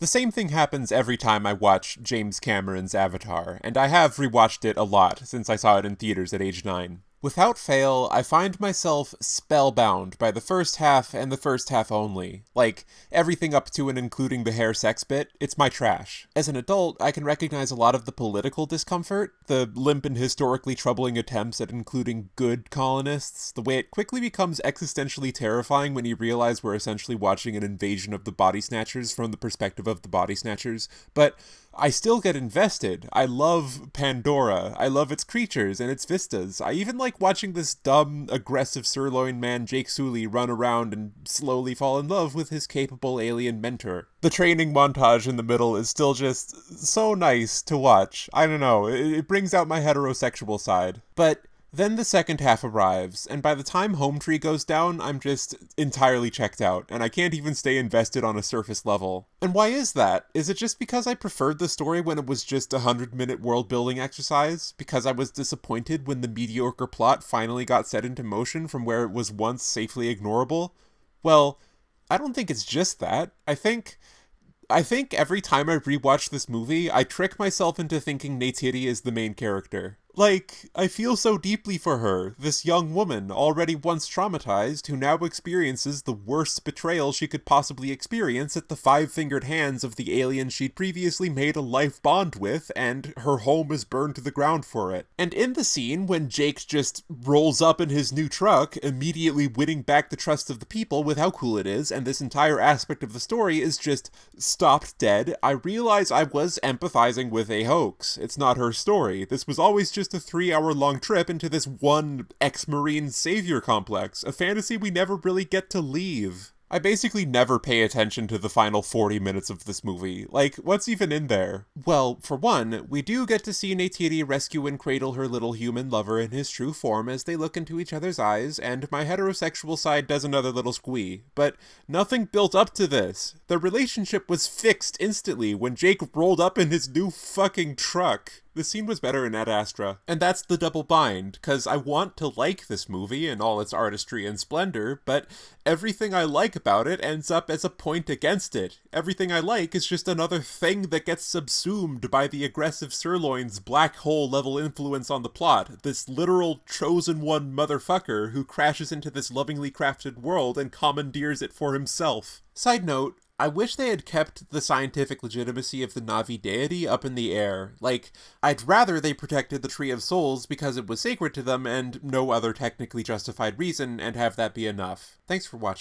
The same thing happens every time I watch James Cameron's Avatar, and I have rewatched it a lot since I saw it in theaters at age 9. Without fail, I find myself spellbound by the first half and the first half only. Like, everything up to and including the hair sex bit, it's my trash. As an adult, I can recognize a lot of the political discomfort, the limp and historically troubling attempts at including good colonists, the way it quickly becomes existentially terrifying when you realize we're essentially watching an invasion of the body snatchers from the perspective of the body snatchers, but I still get invested. I love Pandora. I love its creatures and its vistas. I even like watching this dumb, aggressive sirloin man Jake Sully run around and slowly fall in love with his capable alien mentor. The training montage in the middle is still just so nice to watch. I don't know, it brings out my heterosexual side. But then the second half arrives, and by the time Home Tree goes down, I'm just entirely checked out, and I can't even stay invested on a surface level. And why is that? Is it just because I preferred the story when it was just a 100-minute world-building exercise? Because I was disappointed when the mediocre plot finally got set into motion from where it was once safely ignorable? Well, I don't think it's just that. I think every time I rewatch this movie, I trick myself into thinking Neytiri is the main character. Like, I feel so deeply for her, this young woman, already once traumatized, who now experiences the worst betrayal she could possibly experience at the five-fingered hands of the alien she'd previously made a life bond with, and her home is burned to the ground for it. And in the scene, when Jake just rolls up in his new truck, immediately winning back the trust of the people with how cool it is, and this entire aspect of the story is just stopped dead, I realize I was empathizing with a hoax. It's not her story. This was always just a 3-hour-long trip into this one ex-Marine savior complex, a fantasy we never really get to leave. I basically never pay attention to the final 40 minutes of this movie. Like, what's even in there? Well, for one, we do get to see Neytiri rescue and cradle her little human lover in his true form as they look into each other's eyes, and my heterosexual side does another little squee. But nothing built up to this. The relationship was fixed instantly when Jake rolled up in his new fucking truck. The scene was better in Ad Astra. And that's the double bind, cause I want to like this movie and all its artistry and splendor, but everything I like about it ends up as a point against it. Everything I like is just another thing that gets subsumed by the aggressive sirloin's black hole level influence on the plot, this literal chosen one motherfucker who crashes into this lovingly crafted world and commandeers it for himself. Side note, I wish they had kept the scientific legitimacy of the Na'vi deity up in the air. Like, I'd rather they protected the Tree of Souls because it was sacred to them and no other technically justified reason, and have that be enough. Thanks for watching.